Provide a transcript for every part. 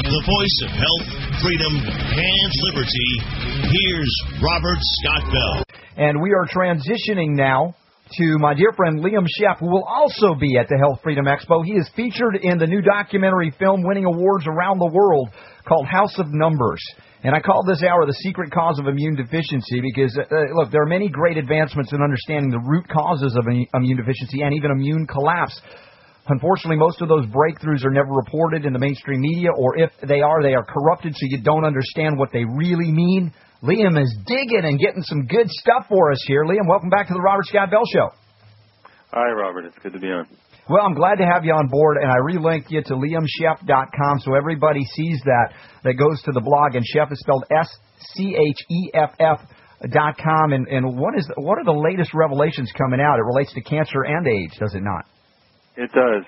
the voice of health, freedom, and liberty, here's Robert Scott Bell. And we are transitioning now to my dear friend Liam Scheff, who will also be at the Health Freedom Expo. He is featured in the new documentary film winning awards around the world called House of Numbers. And I call this hour the secret cause of immune deficiency because, look, there are many great advancements in understanding the root causes of immune deficiency and even immune collapse. Unfortunately, most of those breakthroughs are never reported in the mainstream media, or if they are corrupted so you don't understand what they really mean. Liam is digging and getting some good stuff for us here. Liam, welcome back to the Robert Scott Bell Show. Hi, Robert. It's good to be on. Well, I'm glad to have you on board, and I relinked you to liamscheff.com so everybody sees that goes to the blog. And Scheff is spelled SCHEFF.com. And what are the latest revelations coming out? It relates to cancer and AIDS, does it not? It does.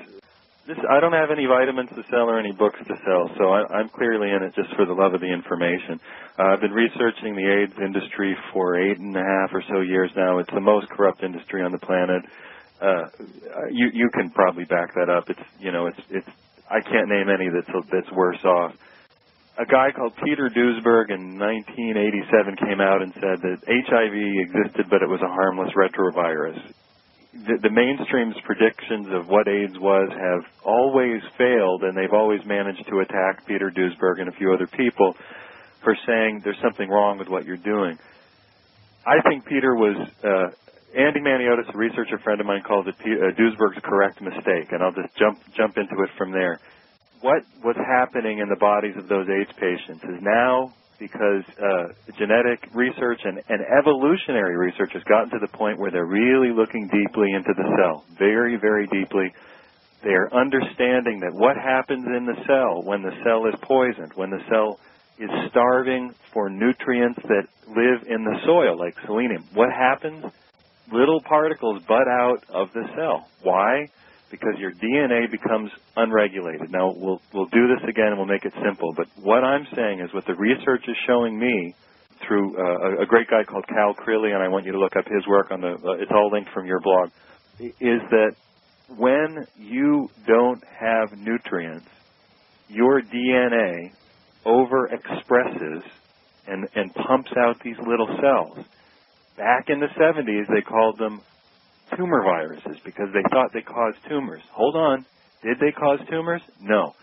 I don't have any vitamins to sell or any books to sell, so I'm clearly in it just for the love of the information. I've been researching the AIDS industry for 8.5 or so years now. It's the most corrupt industry on the planet. You can probably back that up. It's I can't name any that's worse off. A guy called Peter Duesberg in 1987 came out and said that HIV existed, but it was a harmless retrovirus. The mainstream's predictions of what AIDS was have always failed, and they've always managed to attack Peter Duesberg and a few other people for saying there's something wrong with what you're doing. I think Peter was, Andy Maniotis, a researcher friend of mine, calls it Duesberg's correct mistake, and I'll just jump into it from there. What was happening in the bodies of those AIDS patients is now, because genetic research and evolutionary research has gotten to the point where they're really looking deeply into the cell, very, very deeply. They're understanding that what happens in the cell when the cell is poisoned, when the cell is starving for nutrients that live in the soil, like selenium. What happens? Little particles bud out of the cell. Why? Because your DNA becomes unregulated. Now, we'll do this again and we'll make it simple, but what I'm saying is what the research is showing me through a great guy called Cal Crilly, and I want you to look up his work on it's all linked from your blog, is that when you don't have nutrients, your DNA overexpresses and pumps out these little cells. Back in the 70s, they called them tumor viruses because they thought they caused tumors. Hold on. Did they cause tumors? No.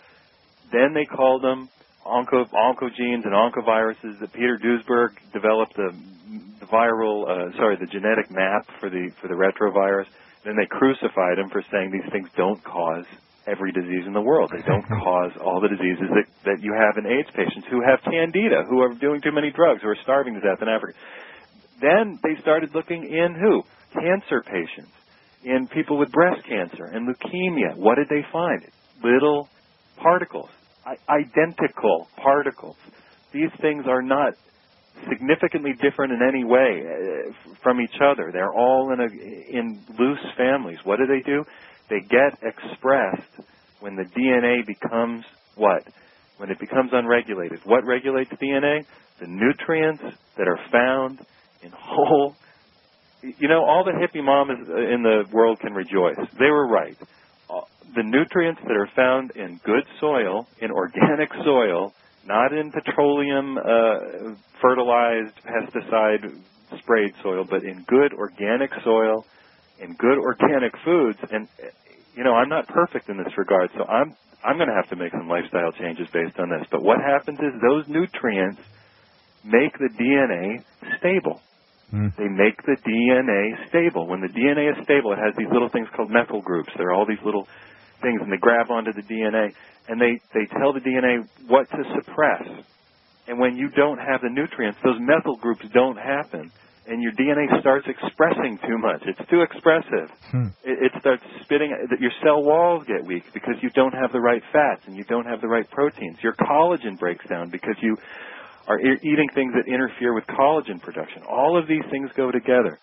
Then they called them oncogenes and oncoviruses. That Peter Duesberg developed the genetic map for the retrovirus. Then they crucified him for saying these things don't cause every disease in the world. They don't cause all the diseases that you have in AIDS patients who have candida, who are doing too many drugs, who are starving to death in Africa. Then they started looking in who? Cancer patients, in people with breast cancer and leukemia. What did they find? Little particles, identical particles. These things are not significantly different in any way from each other. They're all in loose families. What do? They get expressed when the DNA becomes what? When it becomes unregulated. What regulates DNA? The nutrients that are found in whole. All the hippie mamas in the world can rejoice. They were right. The nutrients that are found in good soil, in organic soil, not in petroleum fertilized, pesticide sprayed soil, but in good organic soil, in good organic foods. And I'm not perfect in this regard, so I'm going to have to make some lifestyle changes based on this. But what happens is those nutrients make the DNA stable. They make the DNA stable. When the DNA is stable, it has these little things called methyl groups. There are all these little things, and they grab onto the DNA, and they tell the DNA what to suppress. And when you don't have the nutrients, those methyl groups don't happen, and your DNA starts expressing too much. It's too expressive. It starts spitting. Your cell walls get weak because you don't have the right fats and you don't have the right proteins. Your collagen breaks down because you are eating things that interfere with collagen production. All of these things go together.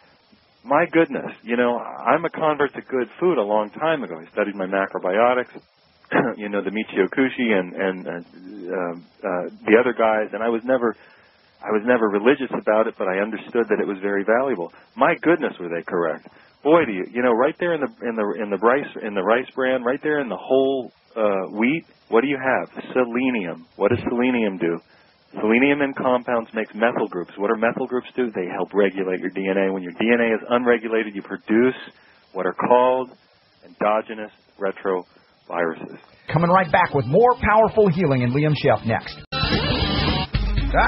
My goodness, I'm a convert to good food a long time ago. I studied my macrobiotics, the Michio Kushi and the other guys, and I was never religious about it, but I understood that it was very valuable. My goodness, were they correct. boy, do you know right there in the rice bran, right there in the whole wheat, what do you have? Selenium. What does selenium do? Selenium in compounds makes methyl groups. What do methyl groups do? They help regulate your DNA. When your DNA is unregulated, you produce what are called endogenous retroviruses. Coming right back with more powerful healing and Liam Scheff next.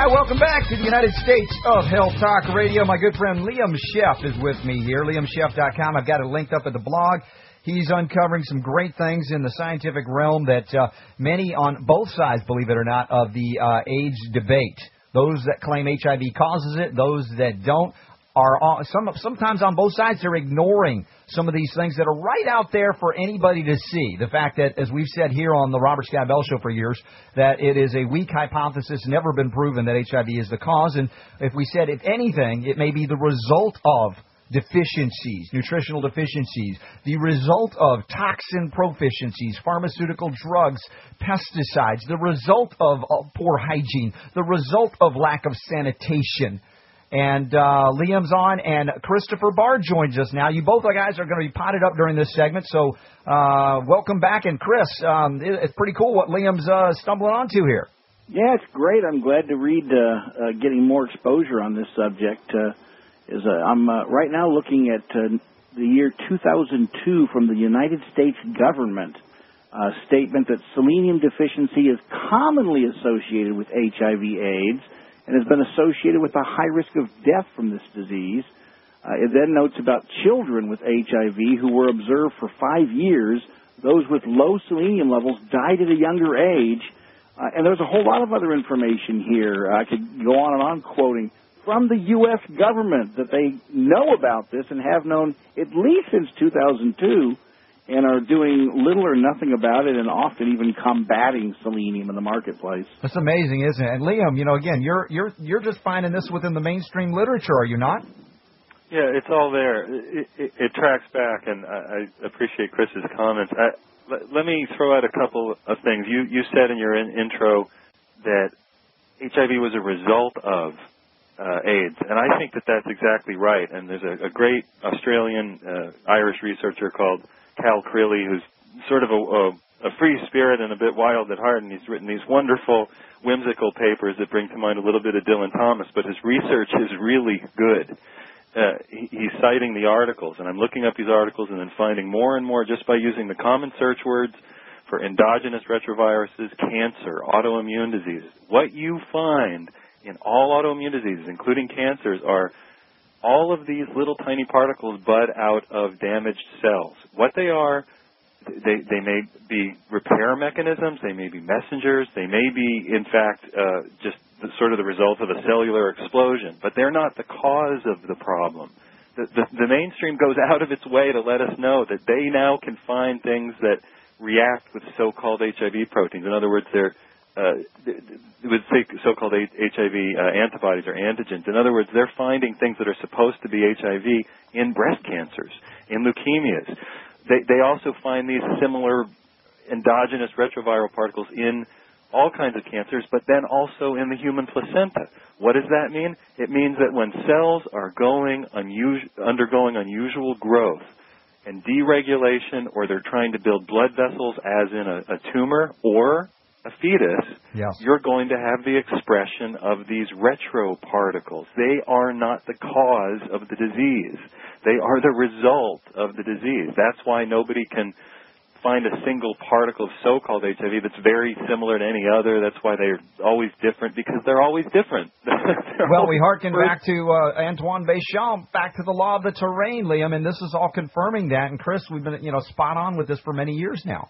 Welcome back to the United States of Health Talk Radio. My good friend Liam Scheff is with me here, liamscheff.com. I've got it linked up at the blog. He's uncovering some great things in the scientific realm that many on both sides, believe it or not, of the AIDS debate. Those that claim HIV causes it, those that don't, are sometimes on both sides. They're ignoring some of these things that are right out there for anybody to see. The fact that, as we've said here on the Robert Scott Bell Show for years, that it is a weak hypothesis, never been proven that HIV is the cause. And if we said, if anything, it may be the result of deficiencies, nutritional deficiencies, the result of toxin proficiencies, pharmaceutical drugs, pesticides, the result of poor hygiene, the result of lack of sanitation. And Liam's on, and Christopher Barr joins us now. You both guys are going to be potted up during this segment, so welcome back. And Chris, it's pretty cool what Liam's stumbling onto here. Yeah, it's great. I'm glad to read getting more exposure on this subject. I'm right now looking at the year 2002 from the United States government, a statement that selenium deficiency is commonly associated with HIV/AIDS and has been associated with a high risk of death from this disease. It then notes about children with HIV who were observed for 5 years. Those with low selenium levels died at a younger age. And there's a whole lot of other information here. I could go on and on quoting from the U.S. government that they know about this and have known at least since 2002 and are doing little or nothing about it and often even combating selenium in the marketplace. That's amazing, isn't it? And Liam, again, you're just finding this within the mainstream literature, are you not? Yeah, it's all there. It tracks back, and I appreciate Chris's comments. Let me throw out a couple of things. You said in your intro that HIV was a result of AIDS, and I think that that's exactly right. And there's a great Australian Irish researcher called Cal Creeley, who's sort of a free spirit and a bit wild at heart, and he's written these wonderful, whimsical papers that bring to mind a little bit of Dylan Thomas, but his research is really good. He's citing the articles, and I'm looking up these articles and then finding more and more just by using the common search words for endogenous retroviruses, cancer, autoimmune diseases. What you find in all autoimmune diseases, including cancers, are all of these little tiny particles bud out of damaged cells. What they are, they may be repair mechanisms, they may be messengers, they may be, in fact, just sort of the result of a cellular explosion, but they're not the cause of the problem. The mainstream goes out of its way to let us know that they now can find things that react with so-called HIV proteins. In other words, they're with so-called HIV antibodies or antigens. In other words, they're finding things that are supposed to be HIV in breast cancers, in leukemias. They also find these similar endogenous retroviral particles in all kinds of cancers, but then also in the human placenta. What does that mean? It means that when cells are undergoing unusual growth and deregulation, or they're trying to build blood vessels, as in a tumor or a fetus, yes, you're going to have the expression of these retroparticles. They are not the cause of the disease. They are the result of the disease. That's why nobody can find a single particle of so-called HIV that's very similar to any other. That's why they're always different, because they're always different. Well, we hearken back to Antoine Béchamp, back to the law of the terrain, Liam, and this is all confirming that. And Chris, we've been spot on with this for many years now.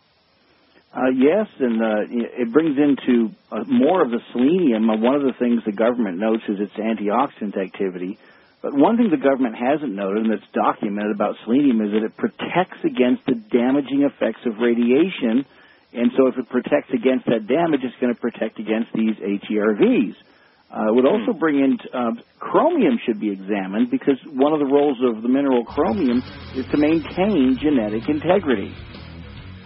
Yes, and it brings into more of the selenium. One of the things the government notes is its antioxidant activity. But one thing the government hasn't noted, and that's documented about selenium, is that it protects against the damaging effects of radiation. And so if it protects against that damage, it's going to protect against these HERVs. It would also bring in chromium should be examined, because one of the roles of the mineral chromium is to maintain genetic integrity.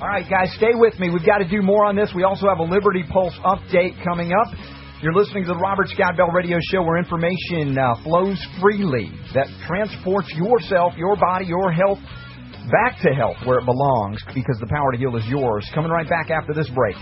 All right, guys, stay with me. We've got to do more on this. We also have a Liberty Pulse update coming up. You're listening to the Robert Scott Bell Radio Show, where information flows freely, that transports yourself, your body, your health back to health where it belongs, because the power to heal is yours. Coming right back after this break.